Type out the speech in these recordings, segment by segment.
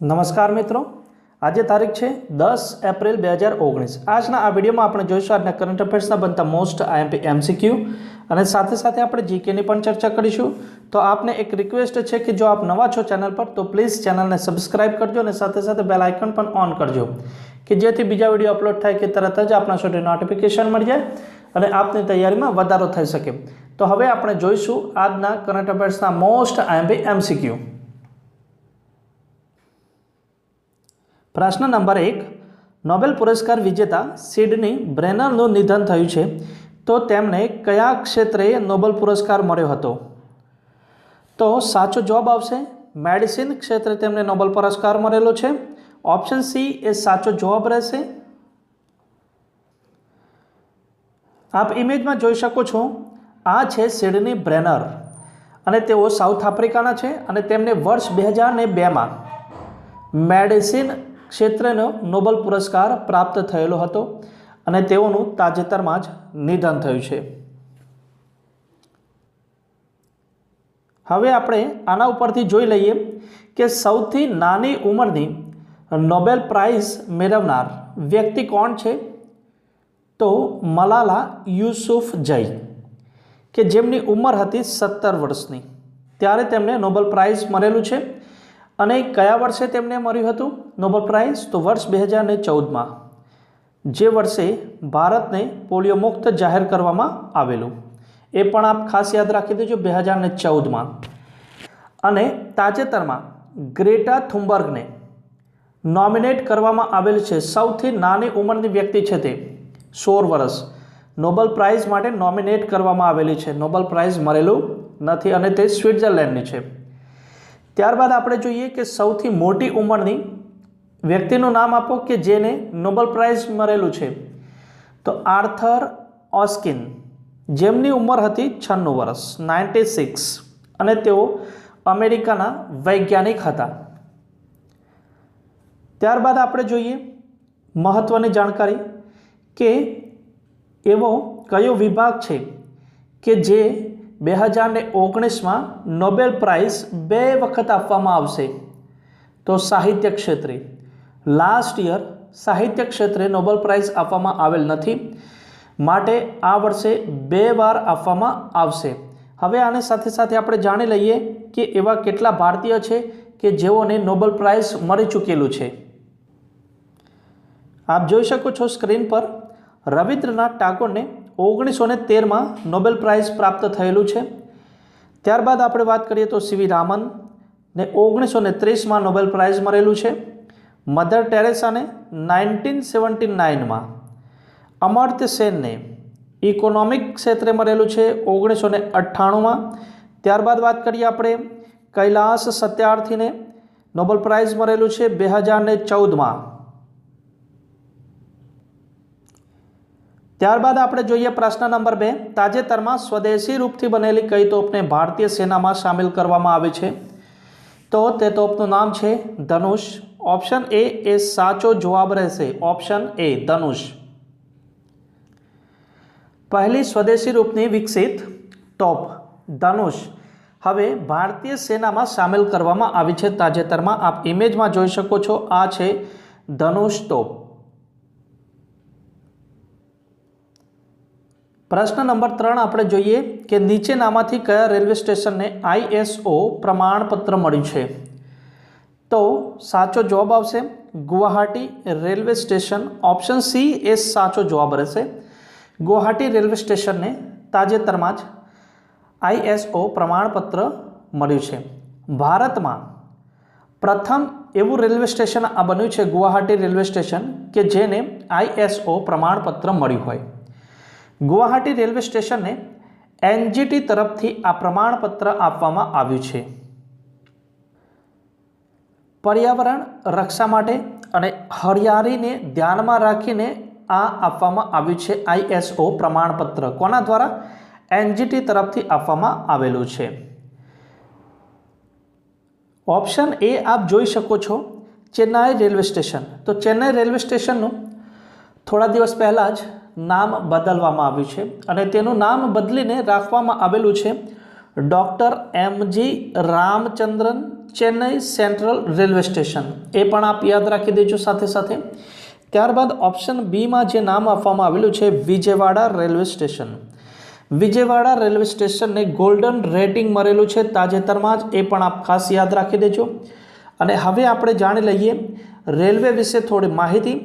નમસ્કાર મિત્રો, આજે તારીખ છે 10 એપ્રિલ 2019। આજના આ વિડીયોમાં આપણે જોઈશું આજના કરંટ અફેર્સના બનતા મોસ્ટ આઈએમપી એમસીક્યુ અને સાથે સાથે આપણે જીકેની પણ ચર્ચા કરીશું। તો આપને એક રિક્વેસ્ટ છે કે જો આપ નવા છો ચેનલ પર તો પ્લીઝ ચેનલને સબસ્ક્રાઇબ કરજો અને સાથે સાથે બેલ આઇકન પણ ઓન કરજો કે જેથી બીજા વિડીયો અપલોડ થાય કે તરત જ આપના સુધી નોટિફિકેશન મળી જાય અને આપની તૈયારીમાં વધારો થઈ શકે। તો હવે આપણે જોઈશું આજના કરંટ અફેર્સના મોસ્ટ આઈએમપી એમસીક્યુ। प्रश्न नंबर 1, नोबेल पुरस्कार विजेता सिडनी ब्रेनरનું નિધન થયું છે તો તેમને કયા ક્ષેત્રે નોબેલ પુરસ્કાર મળ્યો હતો? તો સાચો જવાબ આવશે મેડિસિન ક્ષેત્રે તેમને નોબેલ પુરસ્કાર મળેલો છે। ઓપ્શન સી એ સાચો જવાબ રહેશે। આપ ઇમેજમાં જોઈ શકો છો, આ છે સિડની બ્રેનર અને તેઓ સાઉથ આફ્રિકાના છે અને તેમને વર્ષ 2002માં મેડિસિન ક્ષેત્રનો નોબેલ પુરસ્કાર પ્રાપ્ત થયેલો હતો અને તેઓનું તાજેતરમાં જ નિધન થયું છે। હવે આપણે આના ઉપરથી જોઈ લઈએ કે સૌથી નાની ઉંમરની નોબેલ પ્રાઇઝ મેળવનાર વ્યક્તિ કોણ છે? તો મલાલા યુસુફઝઈ, કે જેમની ઉંમર હતી 17 વર્ષની ત્યારે તેમને નોબેલ પ્રાઇઝ મળેલું છે। અને કયા વર્ષે તેમને મળ્યું હતું નોબેલ પ્રાઇઝ? તો વર્ષ 2014માં, જે વર્ષે ભારતને પોલિયો મુક્ત જાહેર કરવામાં આવેલું। એ પણ આપ ખાસ યાદ રાખી દેજો, 2014માં। અને તાજેતરમાં ગ્રેટા થુનબર્ગને નોમિનેટ કરવામાં આવેલ છે। સૌથી નાની ઉંમરની વ્યક્તિ છે તે 16 વર્ષ નોબેલ પ્રાઇઝ માટે નોમિનેટ કરવામાં આવેલી છે। નોબેલ પ્રાઇઝ મળેલું નથી અને તે સ્વિટ્ઝરલેન્ડની છે। ત્યારબાદ આપણે જોઈએ કે સૌથી મોટી ઉંમરની વ્યક્તિનું નામ આપો કે જેને નોબેલ પ્રાઇઝ મળેલું છે। તો આર્થર ઓસ્કિન, જેમની ઉંમર હતી 96 વર્ષ 96 અને તેઓ અમેરિકાના વૈજ્ઞાનિક હતા। ત્યારબાદ આપણે જોઈએ મહત્વની જાણકારી કે એવો કયો વિભાગ છે કે જે 2019માં નોબેલ પ્રાઇઝ 2 વખત આપવામાં આવશે? તો સાહિત્ય ક્ષેત્રે લાસ્ટ યર સાહિત્ય ક્ષેત્રે નોબેલ પ્રાઇઝ આપવામાં આવેલ નથી, માટે આ વર્ષે 2 વાર આપવામાં આવશે। હવે આની સાથે સાથે આપણે જાણી લઈએ કે એવા કેટલા ભારતીય છે કે જેઓને નોબેલ પ્રાઇઝ મળી ચૂકેલું છે। આપ જોઈ શકો છો સ્ક્રીન પર, રવિન્દ્રનાથ ટાગોરને 1913માં નોબેલ પ્રાઇઝ પ્રાપ્ત થયેલું છે। ત્યારબાદ આપણે વાત કરીએ તો સીવી રામન ને 1930માં નોબેલ પ્રાઇઝ મળેલું છે। મધર ટેરેસાને 1979માં, અમર્ત્ય સેનને ઇકોનોમિક ક્ષેત્રે મળેલું છે 1998માં। ત્યારબાદ વાત કરીએ આપણે કૈલાસ સત્યાર્થીને નોબેલ પ્રાઇઝ મળેલું છે 2014માં। ત્યારબાદ આપણે જોઈએ પ્રશ્ન નંબર 2, તાજેતરમાં સ્વદેશી રૂપથી બનેલી કઈ તોપને ભારતીય સેનામાં સામેલ કરવામાં આવી છે? તો તે તોપનું નામ છે ધનુષ। ઓપ્શન એ એ સાચો જવાબ રહેશે। ઓપ્શન એ ધનુષ પહેલી સ્વદેશી રૂપની વિકસિત તોપ ધનુષ હવે ભારતીય સેનામાં સામેલ કરવામાં આવી છે તાજેતરમાં। આપ ઇમેજમાં જોઈ શકો છો, આ છે ધનુષ તોપ। પ્રશ્ન નંબર 3 આપણે જોઈએ કે નીચેનામાંથી કયા રેલવે સ્ટેશનને ISO પ્રમાણપત્ર મળ્યું છે? તો સાચો જવાબ આવશે Guwahati railway station. Option C એ સાચો જવાબ રહેશે। ગુવાહાટી રેલવે સ્ટેશનને તાજેતરમાં જ ISO પ્રમાણપત્ર મળ્યું છે। ભારતમાં પ્રથમ એવું રેલવે સ્ટેશન આ બન્યું છે ગુવાહાટી રેલવે સ્ટેશન કે જેને ISO પ્રમાણપત્ર મળ્યું હોય। ગુવાહાટી રેલવે સ્ટેશનને NGT તરફથી આ પ્રમાણપત્ર આપવામાં આવ્યું છે। પર્યાવરણ રક્ષા માટે અને હરિયાળીને ધ્યાનમાં રાખીને આ આપવામાં આવ્યું છે ISO પ્રમાણપત્ર। કોના દ્વારા? NGT તરફથી આપવામાં આવેલું છે। ઓપ્શન એ આપ જોઈ શકો છો ચેન્નાઈ રેલવે સ્ટેશન। તો ચેન્નાઈ રેલવે સ્ટેશનનું થોડા દિવસ પહેલાં જ નામ બદલવામાં આવ્યું છે અને તેનું નામ બદલીને રાખવામાં આવેલું છે doctor MG Ramachandran Chennai Central railway station, એ પણ આપ યાદ રાખી દેજો સાથે સાથે. ત્યારબાદ ઓપ્શન બીમાં જે નામ આપવામાં આવેલું છે Vijayawada railway station. Vijayawada railway સ્ટેશનને ગોલ્ડન રેટિંગ મળેલું છે તાજેતરમાં જ, એ પણ આપ ખાસ યાદ રાખી દેજો. અને હવે આપણે જાણી લઈએ રેલવે વિશે થોડી માહિતી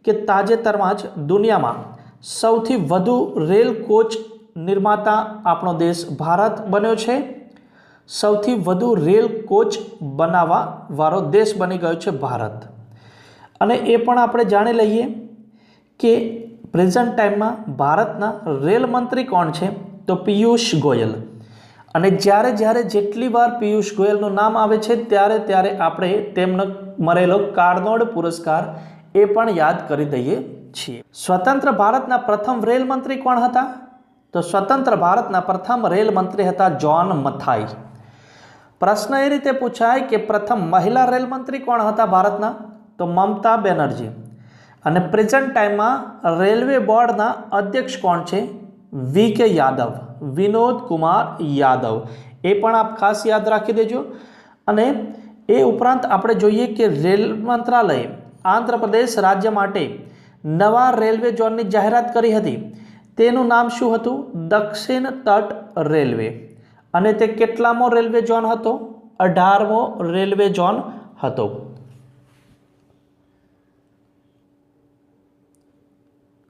કે તાજેતરમાં જ દુનિયામાં સૌથી વધુ રેલ કોચ નિર્માતા આપણો દેશ ભારત બન્યો છે. સૌથી વધુ રેલ કોચ બનાવવા વાળો દેશ બની ગયો છે ભારત. અને એ પણ આપણે જાણી લઈએ કે પ્રેઝન્ટ ટાઈમમાં ભારતના રેલ મંત્રી કોણ છે, તો પિયુષ ગોયલ. અને જ્યારે જેટલી વાર પિયુષ ગોયલનું નામ આવે છે ત્યારે આપણે તેમને મળેલો કાર્નોડ પુરસ્કાર એ પણ યાદ કરી દઈએ છીએ. સ્વતંત્ર ભારતના પ્રથમ રેલ મંત્રી કોણ હતા, તો સ્વતંત્ર ભારતના પ્રથમ રેલ મંત્રી હતા જ્હોન મથાઈ. પ્રશ્ન એ રીતે પૂછાય કે પ્રથમ મહિલા રેલ મંત્રી કોણ હતા ભારતના, તો મમતા બેનર્જી. અને પ્રેઝન્ટ ટાઈમમાં રેલવે બોર્ડના અધ્યક્ષ કોણ છે, વી.કે. યાદવ, વિનોદ કુમાર યાદવ. એ પણ આપ ખાસ યાદ રાખી દેજો. અને એ ઉપરાંત આપણે જોઈએ કે રેલ મંત્રાલયે આંધ્રપ્રદેશ રાજ્ય માટે નવા રેલવે ઝોનની જાહેરાત કરી હતી. તેનું નામ શું હતું, દક્ષિણ તટ રેલવે. અને તે કેટલામો રેલવે ઝોન હતો, 18મો રેલવે ઝોન હતો.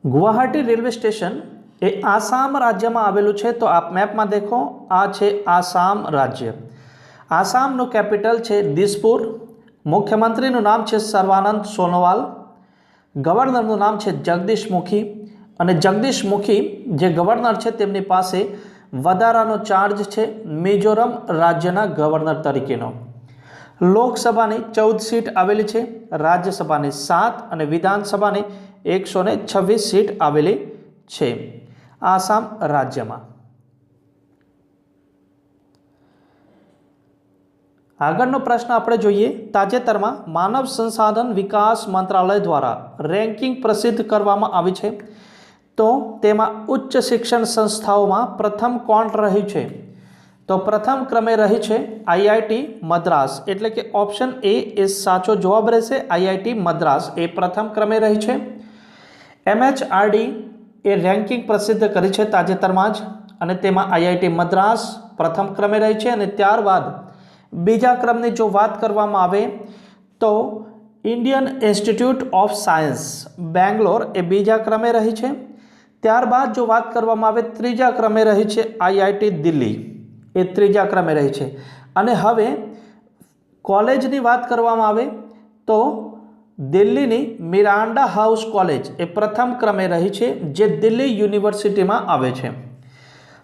ગુવાહાટી રેલવે સ્ટેશન એ આસામ રાજ્યમાં આવેલું છે. તો આપ મેપમાં દેખો, આ છે આસામ રાજ્ય. આસામનું કેપિટલ છે દિસપુર. મુખ્યમંત્રીનું નામ છે સર્વાનંદ સોનોવાલ. ગવર્નરનું નામ છે જગદીશ મુખી. અને જગદીશ મુખી જે ગવર્નર છે તેમની પાસે વધારાનો ચાર્જ છે મિઝોરમ રાજ્યના ગવર્નર તરીકેનો. લોકસભાની 14 સીટ આવેલી છે, રાજ્યસભાની 7 અને વિધાનસભાની 126 સીટ આવેલી છે આસામ રાજ્યમાં. આગળનો પ્રશ્ન આપણે જોઈએ, તાજેતરમાં માનવ સંસાધન વિકાસ મંત્રાલય દ્વારા રેન્કિંગ પ્રસિદ્ધ કરવામાં આવી છે. તો તેમાં ઉચ્ચ શિક્ષણ સંસ્થાઓમાં પ્રથમ કોણ રહ્યું છે, તો પ્રથમ ક્રમે રહી છે આઈઆઈટી મદ્રાસ. એટલે કે ઓપ્શન એ સાચો જવાબ રહેશે. આઈઆઈટી મદ્રાસ એ પ્રથમ ક્રમે રહી છે. MHRD એ રેન્કિંગ પ્રસિદ્ધ કરી છે તાજેતરમાં જ, અને તેમાં આઈઆઈટી મદ્રાસ પ્રથમ ક્રમે રહી છે. અને ત્યારબાદ બીજા ક્રમની જો વાત કરવામાં આવે તો Indian Institute of Science Bangalore એ બીજા ક્રમે રહી છે. ત્યારબાદ જો વાત કરવામાં આવે ત્રીજા ક્રમે રહી છે આઈઆઈટી દિલ્હી, એ ત્રીજા ક્રમે રહી છે. અને હવે કોલેજની વાત કરવામાં આવે તો દિલ્હીની મિરાન્ડા હાઉસ કોલેજ એ પ્રથમ ક્રમે રહી છે, જે દિલ્હી યુનિવર્સિટીમાં આવે છે.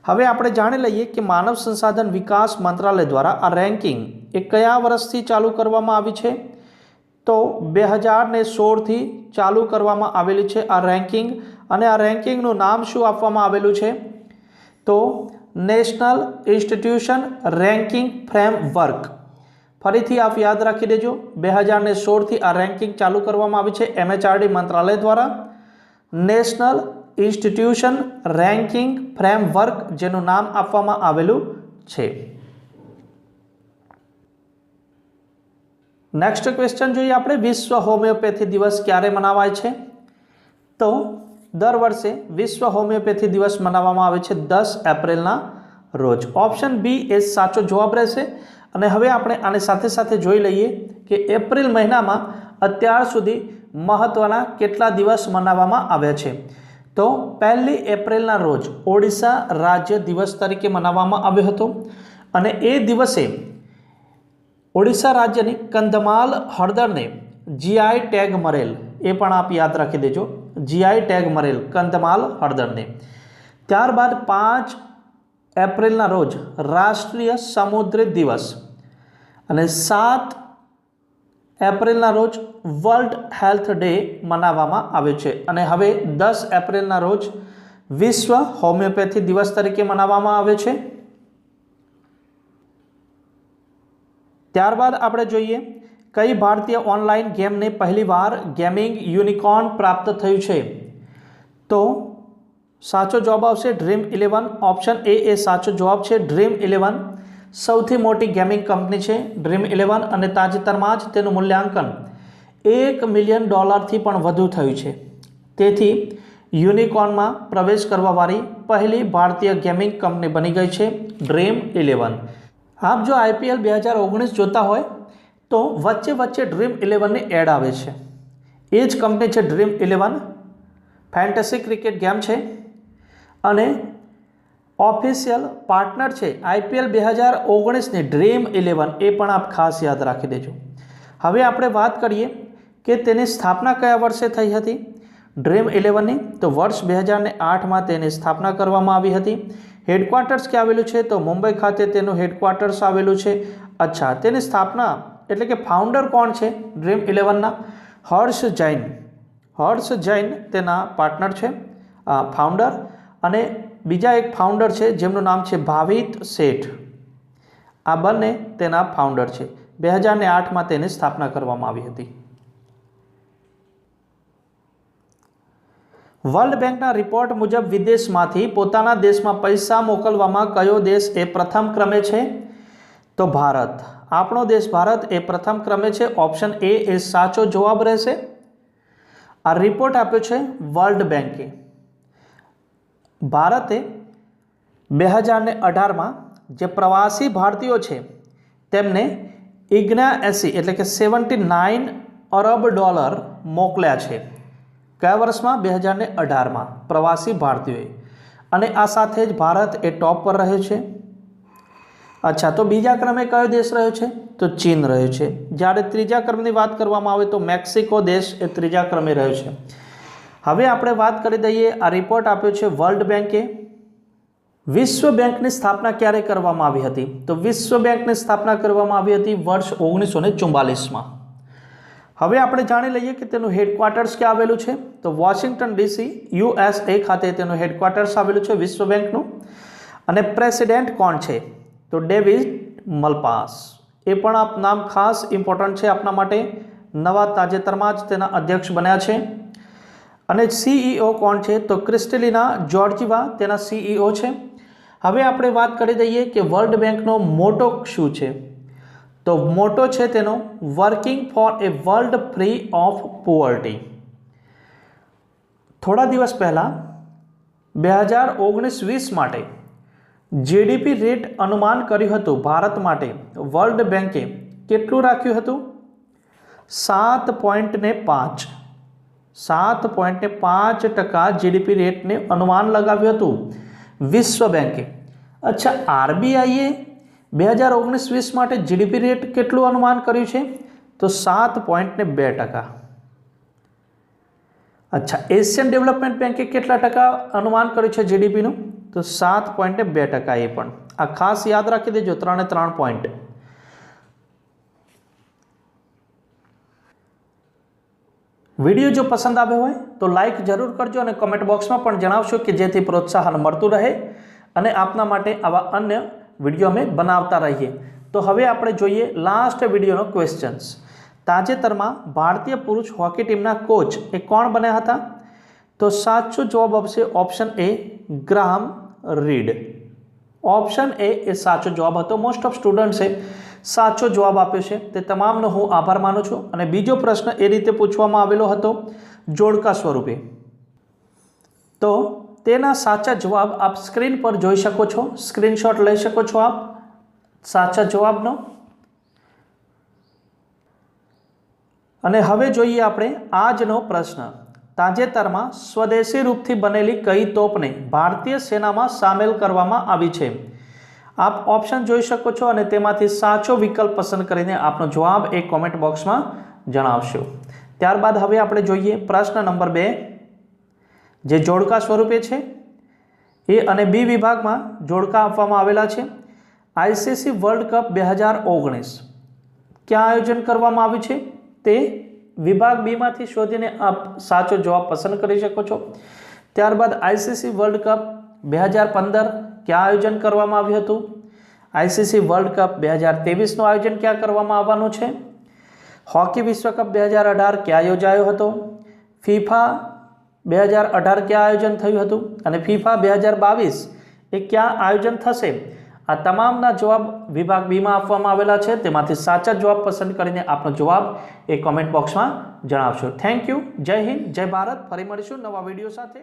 હવે આપણે જાણી લઈએ કે માનવ સંસાધન વિકાસ મંત્રાલય દ્વારા આ રેન્કિંગ એ કયા વર્ષથી ચાલુ કરવામાં આવી છે, તો 2016થી ચાલુ કરવામાં આવેલી છે આ રેન્કિંગ. અને આ રેન્કિંગનું નામ શું આપવામાં આવેલું છે, તો નેશનલ ઇન્સ્ટિટ્યુશન રેન્કિંગ ફ્રેમવર્ક. ફરીથી આપ યાદ રાખી દેજો, 2016થી આ રેન્કિંગ ચાલુ કરવામાં આવી છે MHRD મંત્રાલય દ્વારા. નેશનલ ઇન્સ્ટિટ્યુશન રેન્કિંગ ફ્રેમવર્ક જેનું નામ આપવામાં આવેલું છે. નેક્સ્ટ ક્વેશ્ચન જોઈએ આપણે, વિશ્વ હોમિયોપેથી દિવસ ક્યારે મનાવાય છે, તો દર વર્ષે વિશ્વ હોમિયોપેથી દિવસ મનાવવામાં આવે છે 10 એપ્રિલના રોજ. ઓપ્શન બી એ સાચો જવાબ રહેશે. અને હવે આપણે આની સાથે સાથે જોઈ લઈએ કે એપ્રિલ મહિનામાં અત્યાર સુધી મહત્વના કેટલા દિવસ મનાવવામાં આવ્યા છે. તો 1 એપ્રિલના રોજ ઓડિશા રાજ્ય દિવસ તરીકે મનાવવામાં આવ્યો હતો. અને એ દિવસે ઓડિશા રાજ્યની કંધમાલ હળદરને GI ટેગ મળેલ, એ પણ આપ યાદ રાખી દેજો, GI ટેગ મળેલ કંધમાલ હળદરને. ત્યારબાદ 5 એપ્રિલના રોજ રાષ્ટ્રીય સમુદ્રી દિવસ. અને 7 એપ્રિલના રોજ વર્લ્ડ હેલ્થ ડે મનાવવામાં આવે છે. અને હવે 10 એપ્રિલના રોજ વિશ્વ હોમિયોપેથી દિવસ તરીકે મનાવવામાં આવે છે. ત્યારબાદ આપણે જોઈએ કઈ ભારતીય ઓનલાઈન ગેમને પહેલીવાર ગેમિંગ યુનિકોર્ન પ્રાપ્ત થયું છે, તો સાચો જવાબ આવશે Dream 11. ઓપ્શન એ સાચો જવાબ છે Dream 11. સૌથી મોટી ગેમિંગ કંપની છે ડ્રીમ 11 અને તાજેતરમાં જ તેનું મૂલ્યાંકન $1 મિલિયન પણ વધુ થયું છે. તેથી યુનિકોર્નમાં પ્રવેશ કરવાવાળી પહેલી ભારતીય ગેમિંગ કંપની બની ગઈ છે ડ્રીમ 11. આપ જો IPL 2019 જોતા હોય તો વચ્ચે વચ્ચે ડ્રીમ 11ની એડ આવે છે. એ જ કંપની છે ડ્રીમ 11. ફેન્ટસી ક્રિકેટ ગેમ છે અને ઓફિશિયલ પાર્ટનર છે IPL 2019ની ડ્રીમ 11. એ પણ આપ ખાસ યાદ રાખી દેજો. હવે આપણે વાત કરીએ કે તેની સ્થાપના કયા વર્ષે થઈ હતી ડ્રીમ 11ની, તો વર્ષ 2008માં તેની સ્થાપના કરવામાં આવી હતી. હેડક્વાર્ટર્સ ક્યાં આવેલું છે, તો મુંબઈ ખાતે તેનું હેડક્વાર્ટર્સ આવેલું છે. અચ્છા, તેની સ્થાપના એટલે કે ફાઉન્ડર કોણ છે ડ્રીમ 11ના? હર્ષ જૈન તેના પાર્ટનર છે, ફાઉન્ડર. અને બીજા એક ફાઉન્ડર છે જેમનું નામ છે ભાવિત શેઠ. આ બંને તેના ફાઉન્ડર છે. 2008માં તેની સ્થાપના કરવામાં આવી હતી. વર્લ્ડ બેંકના રિપોર્ટ મુજબ વિદેશમાંથી પોતાના દેશમાં પૈસા મોકલવામાં કયો દેશ એ પ્રથમ ક્રમે છે? તો ભારત. આપણો દેશ ભારત એ પ્રથમ ક્રમે છે. ઓપ્શન એ એ સાચો જવાબ રહેશે. આ રિપોર્ટ આપ્યો છે વર્લ્ડ બેંકે. ભારતે 2018માં જે પ્રવાસી ભારતીયો છે તેમને $79 એટલે કે $79 અરબ મોકલ્યા છે. કયા વર્ષમાં? 2018માં પ્રવાસી ભારતીયોએ. અને આ સાથે જ ભારત એ ટોપ પર રહ્યો છે. અચ્છા, તો બીજા ક્રમે કયો દેશ રહ્યો છે? તો ચીન રહ્યો છે. જ્યારે ત્રીજા ક્રમની વાત કરવામાં આવે તો મેક્સિકો દેશ એ ત્રીજા ક્રમે રહ્યો છે. હવે આપણે વાત કરી દઈએ, આ રિપોર્ટ આપ્યો છે વર્લ્ડ બેંકે. વિશ્વ બેંકની સ્થાપના ક્યારે કરવામાં આવી હતી? તો વિશ્વ બેંકની સ્થાપના કરવામાં આવી હતી વર્ષ 1944માં. હવે આપણે જાણી લઈએ કે તેનું હેડક્વાર્ટર્સ ક્યાં આવેલું છે, તો વોશિંગ્ટન DC USA ખાતે તેનું હેડક્વાર્ટર્સ આવેલું છે વિશ્વ બેંકનું. અને પ્રેસિડેન્ટ કોણ છે? તો ડેવિડ મલપાસ. એ પણ આપ નામ ખાસ ઇમ્પોર્ટન્ટ છે આપના માટે. નવા તાજેતરમાં જ તેના અધ્યક્ષ બન્યા છે. અને CEO કોણ છે? તો ક્રિસ્ટેલિના જોર્જીવા તેના CEO છે. હવે આપણે વાત કરી દઈએ કે વર્લ્ડ બેંકનો મોટો શું છે, તો મોટો છે તેનો working for a world free of poverty. થોડા દિવસ પહેલાં 2019-20 માટે GDP રેટ અનુમાન કર્યું હતું ભારત માટે. વર્લ્ડ બેંકે કેટલું રાખ્યું હતું? 7.5. 7.5% GDP રેટને અનુમાન લગાવ્યું હતું વિશ્વ બેંકે. અચ્છા, RBIએ 2019-20 માટે GDP રેટ કેટલું અનુમાન કર્યું છે? તો 7.2%. અચ્છા, એશિયન ડેવલપમેન્ટ બેંકે કેટલા ટકા અનુમાન કર્યું છે GDPનું? તો 7.2%. એ પણ આ ખાસ યાદ રાખી દેજો, 3 પોઈન્ટ. વિડીયો જો પસંદ આવ્યો હોય તો લાઈક જરૂર કરજો અને કમેન્ટ બોક્સમાં પણ જણાવશો કે જેથી પ્રોત્સાહન મળતું રહે અને આપના માટે આવા અન્ય વિડીયો અમે બનાવતા રહીએ. તો હવે આપણે જોઈએ લાસ્ટ વિડીયોનો ક્વેશ્ચન્સ. તાજેતરમાં ભારતીય પુરુષ હોકી ટીમના કોચ એ કોણ બન્યા હતા? તો સાચો જવાબ આવશે option A Graham Reid. Option A એ સાચો જવાબ હતો. મોસ્ટ ઓફ સ્ટુડન્ટ્સે સાચો જવાબ આપ્યો છે, તે તમામનો હું આભાર માનું છું. અને બીજો પ્રશ્ન એ રીતે પૂછવામાં આવેલો હતો જોડકા સ્વરૂપે, તો તેના સાચા જવાબ આપ સ્ક્રીન પર જોઈ શકો છો. સ્ક્રીનશોટ લઈ શકો છો આપ સાચા જવાબનો. અને હવે જોઈએ આપણે આજનો પ્રશ્ન. તાજેતરમાં સ્વદેશી રૂપથી બનેલી કઈ તોપને ભારતીય સેનામાં સામેલ કરવામાં આવી છે? આપ ઓપ્શન જોઈ શકો છો અને તેમાંથી સાચો વિકલ્પ પસંદ કરીને આપનો જવાબ એ કોમેન્ટ બોક્સમાં જણાવશો. ત્યારબાદ હવે આપણે જોઈએ પ્રશ્ન નંબર 2, જે જોડકા સ્વરૂપે છે. એ અને બી વિભાગમાં જોડકા આપવામાં આવેલા છે. ICC વર્લ્ડ કપ 2019 ક્યાં આયોજન કરવામાં આવ્યું છે? તે વિભાગ બીમાંથી શોધીને આપ સાચો જવાબ પસંદ કરી શકો છો. ત્યારબાદ ICC વર્લ્ડ કપ 2015 ક્યાં આયોજન કરવામાં આવ્યું હતું? ICC વર્લ્ડ કપ 2023નું આયોજન ક્યાં કરવામાં આવવાનું છે? હોકી વિશ્વકપ 2018 ક્યાં યોજાયો હતો? FIFA 2018 ક્યાં આયોજન થયું હતું? અને FIFA 2022 એ ક્યાં આયોજન થશે? આ તમામના જવાબ વિભાગ બીમાં આપવામાં આવેલા છે, તેમાંથી સાચા જવાબ પસંદ કરીને આપનો જવાબ એ કોમેન્ટ બોક્સમાં જણાવશો. Thank you. જય હિન્દ, જય ભારત. ફરી મળીશું નવા વિડીયો સાથે.